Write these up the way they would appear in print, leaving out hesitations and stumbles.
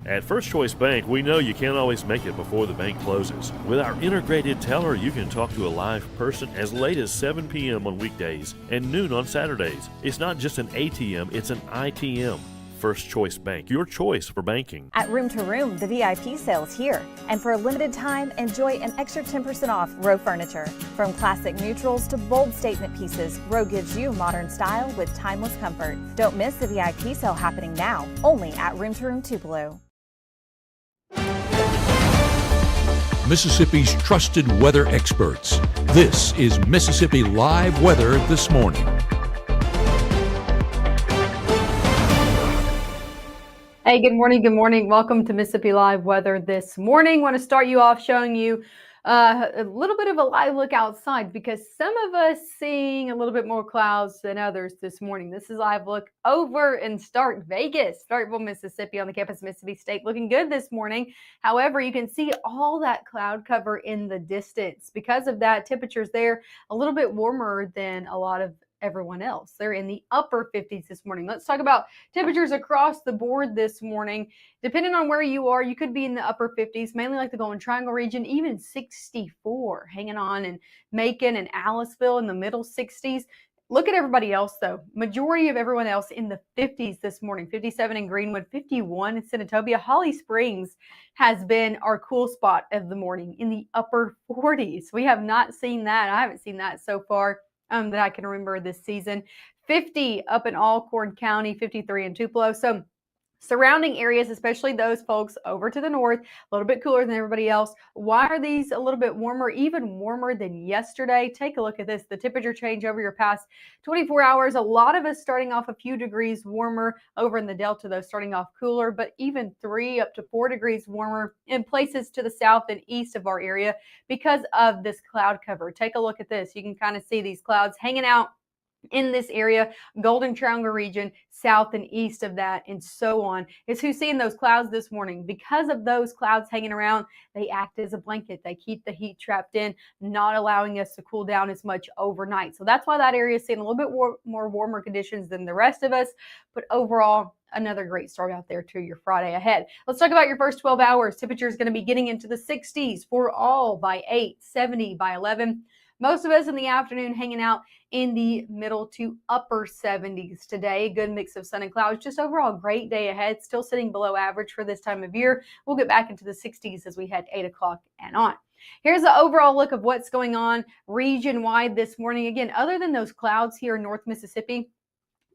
At First Choice Bank, we know you can't always make it before the bank closes. With our integrated teller, you can talk to a live person as late as 7 p.m. on weekdays and noon on Saturdays. It's not just an ATM, it's an ITM. First Choice Bank, your choice for banking. At Room to Room, the VIP sale's here. And for a limited time, enjoy an extra 10% off Row furniture. From classic neutrals to bold statement pieces, Row gives you modern style with timeless comfort. Don't miss the VIP sale happening now, only at Room to Room Tupelo. Mississippi's trusted weather experts. This is Mississippi Live Weather This Morning. Hey, good morning. Good morning. Welcome to Mississippi Live Weather This Morning. Want to start you off showing you a little bit of a live look outside because some of us seeing a little bit more clouds than others this morning. This is live look over in Stark, Vegas, Starkville, Mississippi on the campus of Mississippi State. Looking good this morning. However, you can see all that cloud cover in the distance. Because of that, temperatures there a little bit warmer than a lot of everyone else. They're in the upper 50s this morning. Let's talk about temperatures across the board this morning. Depending on where you are, you could be in the upper 50s, mainly like the Golden Triangle region, even 64, hanging on in Macon and Aliceville in the middle 60s. Look at everybody else, though. Majority of everyone else in the 50s this morning. 57 in Greenwood, 51 in Senatobia. Holly Springs has been our cool spot of the morning in the upper 40s. We have not seen that. I haven't seen that so far that I can remember this season. 50 up in Alcorn County, 53 in Tupelo. So surrounding areas, especially those folks over to the north, a little bit cooler than everybody else. Why are these a little bit warmer, even warmer than yesterday? Take a look at this. The temperature change over your past 24 hours. A lot of us starting off a few degrees warmer over in the Delta, though, starting off cooler, but even 3 up to 4 degrees warmer in places to the south and east of our area because of this cloud cover. Take a look at this. You can kind of see these clouds hanging out in this area, Golden Triangle region, south and east of that, and so on, is who's seeing those clouds this morning. Because of those clouds hanging around, they act as a blanket. They keep the heat trapped in, not allowing us to cool down as much overnight. So that's why that area is seeing a little bit more warmer conditions than the rest of us. But overall, another great start out there to your Friday ahead. Let's talk about your first 12 hours. Temperature is going to be getting into the 60s for all by 8, 70 by 11. Most of us in the afternoon hanging out in the middle to upper 70s today. Good mix of sun and clouds. Just overall great day ahead. Still sitting below average for this time of year. We'll get back into the 60s as we head 8 o'clock and on. Here's the overall look of what's going on region-wide this morning. Again, other than those clouds here in North Mississippi,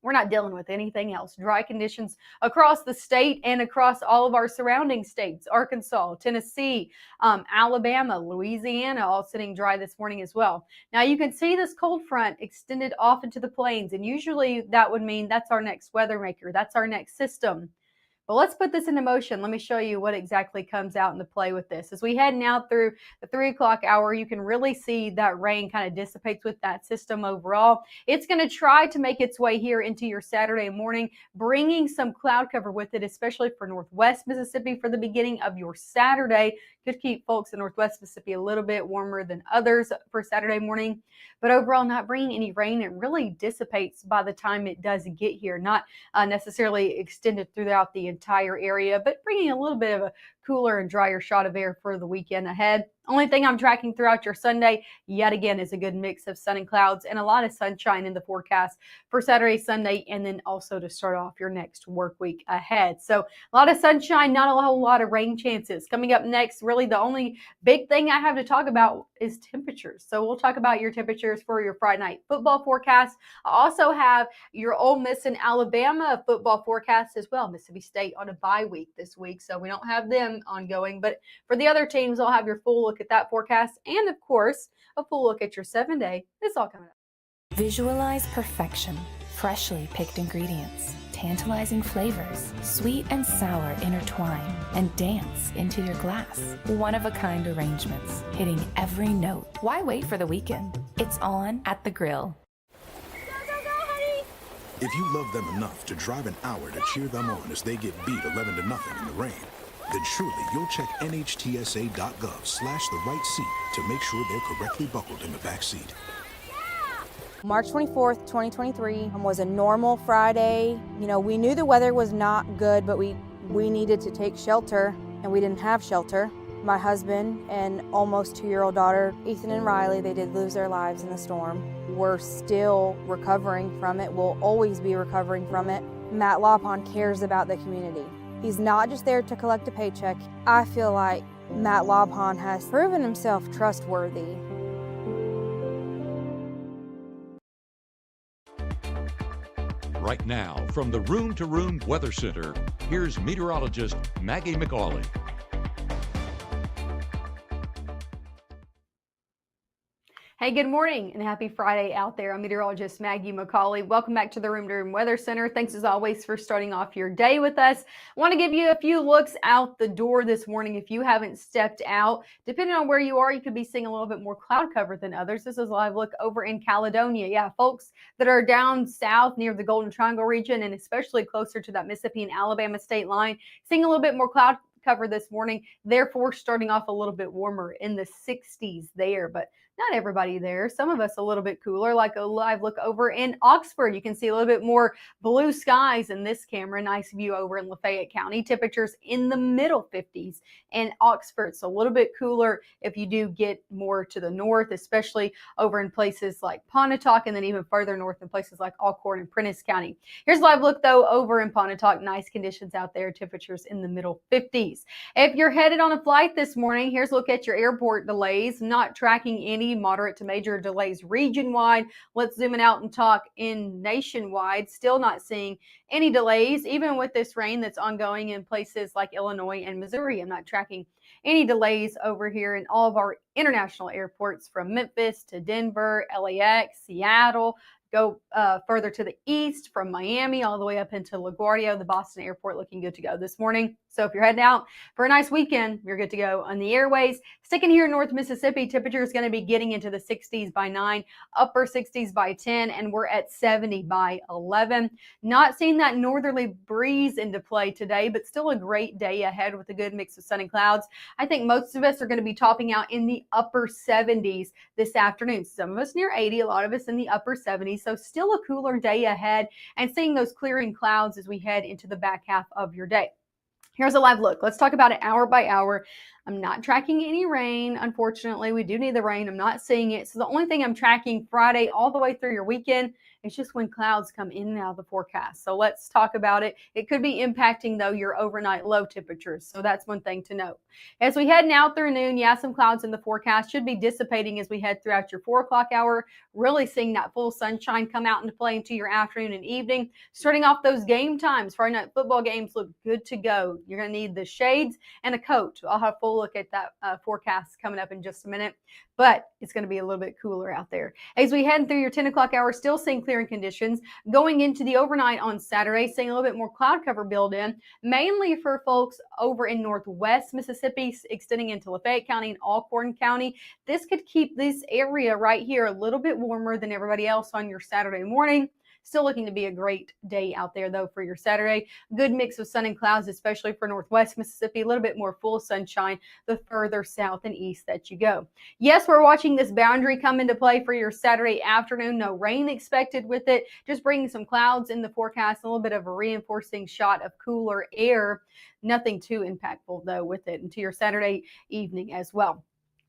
we're not dealing with anything else. Dry conditions across the state and across all of our surrounding states, Arkansas, Tennessee, Alabama, Louisiana, all sitting dry this morning as well. Now you can see this cold front extended off into the plains, and usually that would mean that's our next weather maker. That's our next system. But let's put this into motion. Let me show you what exactly comes out into play with this. As we head now through the 3 o'clock hour, you can really see that rain kind of dissipates with that system overall. It's going to try to make its way here into your Saturday morning, bringing some cloud cover with it, especially for Northwest Mississippi for the beginning of your Saturday. Could keep folks in Northwest Mississippi a little bit warmer than others for Saturday morning, but overall not bringing any rain. It really dissipates by the time it does get here, not necessarily extended throughout the entire area, but bringing a little bit of a cooler and drier shot of air for the weekend ahead. Only thing I'm tracking throughout your Sunday, yet again, is a good mix of sun and clouds and a lot of sunshine in the forecast for Saturday, Sunday, and then also to start off your next work week ahead. So a lot of sunshine, not a whole lot of rain chances. Coming up next, really the only big thing I have to talk about is temperatures. So we'll talk about your temperatures for your Friday night football forecast. I also have your Ole Miss and Alabama football forecast as well. Mississippi State on a bye week this week, so we don't have them ongoing. But for the other teams, I'll have your full look at that forecast, and of course a full look at your 7-day. It's all coming up. Visualize perfection, freshly picked ingredients, tantalizing flavors, sweet and sour intertwine, and dance into your glass. One-of-a-kind arrangements, hitting every note. Why wait for the weekend? It's on at the grill. If you love them enough to drive an hour to cheer them on as they get beat 11-0 in the rain, then surely you'll check NHTSA.gov/the right seat to make sure they're correctly buckled in the back seat. March 24th, 2023 was a normal Friday. You know, we knew the weather was not good, but we We needed to take shelter, and we didn't have shelter. My husband and almost 2-year-old daughter, Ethan and Riley, they did lose their lives in the storm. We're still recovering from it. We'll always be recovering from it. Matt Lawpon cares about the community. He's not just there to collect a paycheck. I feel like Matt Lawpon has proven himself trustworthy. Right now, from the Room to Room Weather Center, here's meteorologist Maggie McAuley. Hey, good morning and happy Friday out there. I'm meteorologist Maggie McAuley. Welcome back to the Room to Room Weather Center. Thanks as always for starting off your day with us. I want to give you a few looks out the door this morning. If you haven't stepped out, depending on where you are, you could be seeing a little bit more cloud cover than others. This is a live look over in Caledonia. Yeah, folks that are down south near the Golden Triangle region and especially closer to that Mississippi and Alabama state line, seeing a little bit more cloud cover this morning, therefore starting off a little bit warmer in the 60s there, but not everybody there. Some of us a little bit cooler, like a live look over in Oxford. You can see a little bit more blue skies in this camera. Nice view over in Lafayette County. Temperatures in the middle 50s in Oxford. So a little bit cooler if you do get more to the north, especially over in places like Pontotoc and then even further north in places like Alcorn and Prentiss County. Here's a live look though over in Pontotoc. Nice conditions out there. Temperatures in the middle 50s. If you're headed on a flight this morning, here's a look at your airport delays. Not tracking any moderate to major delays region-wide. Let's zoom in out and talk in nationwide. Still not seeing any delays, even with this rain that's ongoing in places like Illinois and Missouri. I'm not tracking any delays over here in all of our international airports from Memphis to Denver, LAX, Seattle. Go further to the east from Miami all the way up into LaGuardia, the Boston airport looking good to go this morning. So if you're heading out for a nice weekend, you're good to go on the airways. Sticking here in North Mississippi, temperature is going to be getting into the 60s by 9, upper 60s by 10, and we're at 70 by 11. Not seeing that northerly breeze into play today, but still a great day ahead with a good mix of sun and clouds. I think most of us are going to be topping out in the upper 70s this afternoon. Some of us near 80, a lot of us in the upper 70s. So still a cooler day ahead and seeing those clearing clouds as we head into the back half of your day. Here's a live look. Let's talk about it hour by hour. I'm not tracking any rain. Unfortunately, we do need the rain. I'm not seeing it. So the only thing I'm tracking Friday all the way through your weekend is just when clouds come in and out of the forecast. So let's talk about it. It could be impacting, though, your overnight low temperatures. So that's one thing to note. As we head now through noon, yeah, some clouds in the forecast should be dissipating as we head throughout your 4 o'clock hour. Really seeing that full sunshine come out into play into your afternoon and evening. Starting off those game times, Friday night football games look good to go. You're going to need the shades and a coat. I'll have a full look at that forecast coming up in just a minute, but it's going to be a little bit cooler out there. As we head through your 10 o'clock hour, still seeing clearing conditions. Going into the overnight on Saturday, seeing a little bit more cloud cover build in, mainly for folks over in northwest Mississippi, extending into Lafayette County and Alcorn County. This could keep this area right here a little bit warmer than everybody else on your Saturday morning. Still looking to be a great day out there, though, for your Saturday. Good mix of sun and clouds, especially for northwest Mississippi. A little bit more full sunshine the further south and east that you go. Yes, we're watching this boundary come into play for your Saturday afternoon. No rain expected with it. Just bringing some clouds in the forecast. A little bit of a reinforcing shot of cooler air. Nothing too impactful, though, with it into your Saturday evening as well.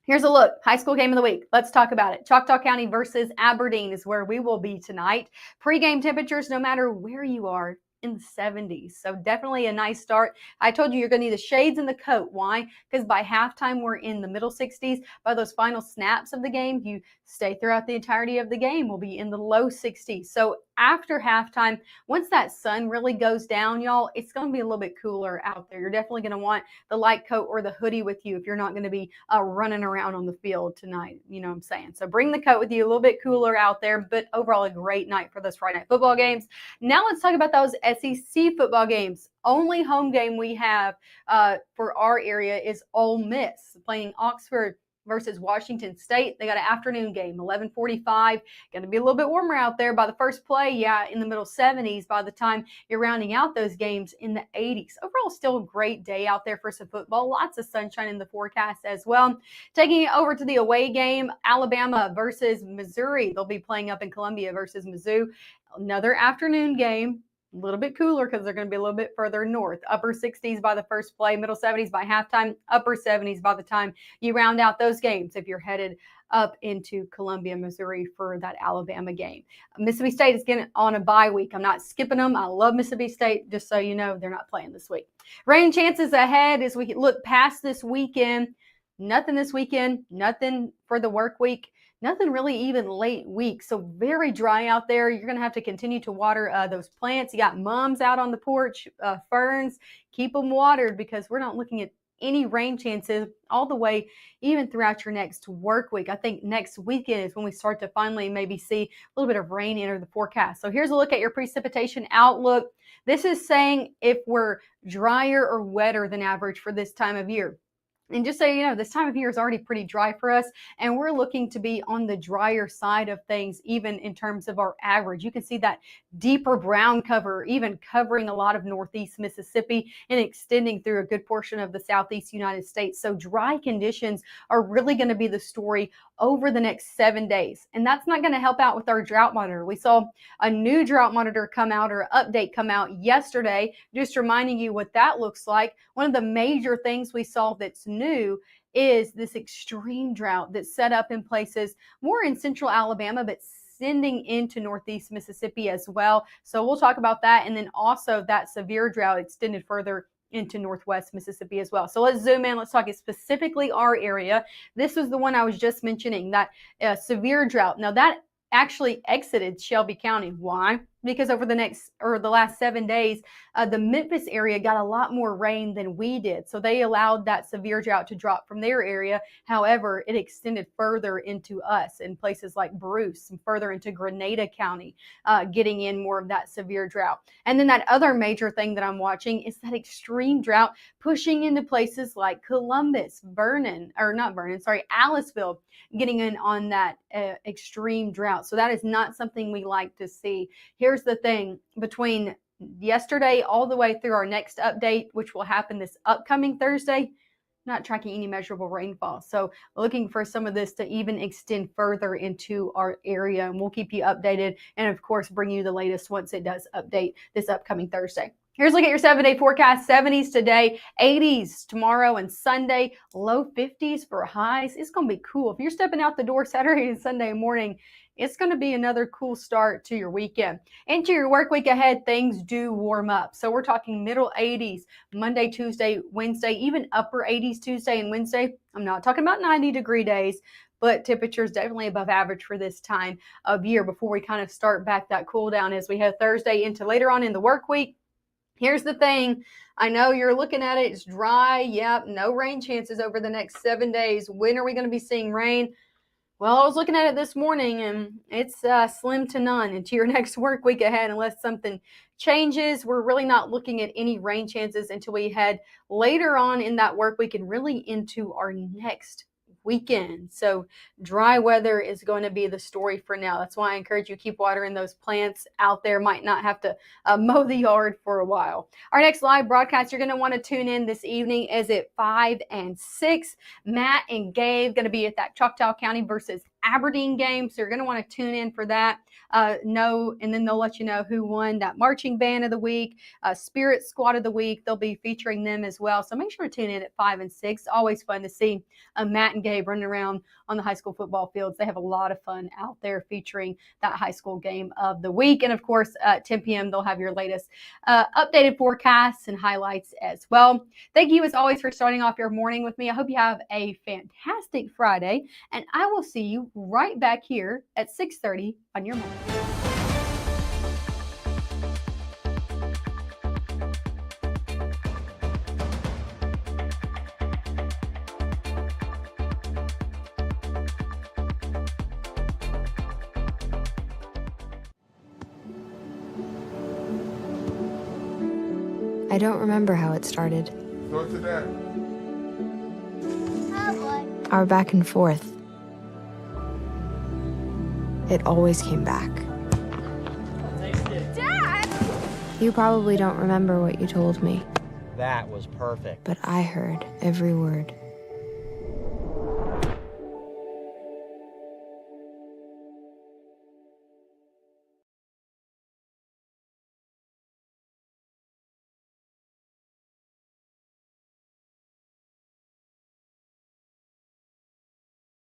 Here's a look. High school game of the week. Let's talk about it. Choctaw County versus Aberdeen is where we will be tonight. Pre-game temperatures, no matter where you are, in the 70s. So definitely a nice start. I told you you're going to need the shades and the coat. Why? Because by halftime, we're in the middle 60s. By those final snaps of the game, you stay throughout the entirety of the game, we'll be in the low 60s. So after halftime, once that sun really goes down, y'all, it's going to be a little bit cooler out there. You're definitely going to want the light coat or the hoodie with you if you're not going to be running around on the field tonight. You know what I'm saying? So bring the coat with you, a little bit cooler out there, but overall a great night for those Friday night football games. Now let's talk about those SEC football games. Only home game we have for our area is Ole Miss playing Oxford versus Washington State. They got an afternoon game, 11:45. Going to be a little bit warmer out there by the first play. Yeah, in the middle 70s by the time you're rounding out those games in the 80s. Overall, still a great day out there for some football. Lots of sunshine in the forecast as well. Taking it over to the away game, Alabama versus Missouri. They'll be playing up in Columbia versus Mizzou. Another afternoon game. A little bit cooler because they're going to be a little bit further north. Upper 60s by the first play, middle 70s by halftime, upper 70s by the time you round out those games if you're headed up into Columbia, Missouri for that Alabama game. Mississippi State is getting on a bye week. I'm not skipping them. I love Mississippi State. Just so you know, they're not playing this week. Rain chances ahead as we look past this weekend. Nothing this weekend, nothing for the work week. Nothing really even late week. So very dry out there. You're going to have to continue to water those plants. You got mums out on the porch, ferns. Keep them watered because we're not looking at any rain chances all the way even throughout your next work week. I think next weekend is when we start to finally maybe see a little bit of rain enter the forecast. So here's a look at your precipitation outlook. This is saying if we're drier or wetter than average for this time of year. And just so you know, this time of year is already pretty dry for us, and we're looking to be on the drier side of things, even in terms of our average. You can see that deeper brown cover, even covering a lot of northeast Mississippi and extending through a good portion of the southeast United States. So dry conditions are really going to be the story over the next 7 days. And that's not going to help out with our drought monitor. We saw a new drought monitor come out, or update come out yesterday, just reminding you what that looks like. One of the major things we saw that's new is this extreme drought that's set up in places more in central Alabama, but sending into northeast Mississippi as well. So we'll talk about that. And then also that severe drought extended further into northwest Mississippi as well. So let's zoom in. Let's talk specifically our area. This was the one I was just mentioning, that severe drought. Now that actually exited Shelby County. Why? Because over the last 7 days, the Memphis area got a lot more rain than we did. So they allowed that severe drought to drop from their area. However, it extended further into us in places like Bruce and further into Grenada County, getting in more of that severe drought. And then that other major thing that I'm watching is that extreme drought pushing into places like Columbus, Aliceville, getting in on that extreme drought. So that is not something we like to see. Here's the thing, between yesterday all the way through our next update, which will happen this upcoming Thursday, not tracking any measurable rainfall. So looking for some of this to even extend further into our area, and we'll keep you updated and of course bring you the latest once it does update this upcoming Thursday. Here's a look at your 7-day forecast. 70s today, 80s tomorrow and Sunday, low 50s for highs. It's going to be cool. If you're stepping out the door Saturday and Sunday morning, it's going to be another cool start to your weekend. Into your work week ahead, things do warm up. So we're talking middle 80s Monday, Tuesday, Wednesday, even upper 80s Tuesday and Wednesday. I'm not talking about 90-degree days, but temperatures definitely above average for this time of year before we kind of start back that cool down as we head Thursday into later on in the work week. Here's the thing. I know you're looking at it. It's dry. Yep. No rain chances over the next 7 days. When are we going to be seeing rain? Well, I was looking at it this morning, and it's slim to none into your next work week ahead unless something changes. We're really not looking at any rain chances until we head later on in that work week and really into our next weekend. So dry weather is going to be the story for now. That's why I encourage you to keep watering those plants out there. Might not have to mow the yard for a while. Our next live broadcast you're going to want to tune in this evening is at 5 and 6. Matt and Gabe going to be at that Choctaw County versus Aberdeen game. So you're going to want to tune in for that. And then they'll let you know who won that marching band of the week, spirit squad of the week. They'll be featuring them as well. So make sure to tune in at 5 and 6. Always fun to see Matt and Gabe running around on the high school football fields. They have a lot of fun out there featuring that high school game of the week. And of course, at 10 p.m., they'll have your latest updated forecasts and highlights as well. Thank you as always for starting off your morning with me. I hope you have a fantastic Friday, and I will see you right back here at 6:30 on your morning. I don't remember how it started. Go to that. Our back and forth. It always came back. Dad! You probably don't remember what you told me. That was perfect. But I heard every word.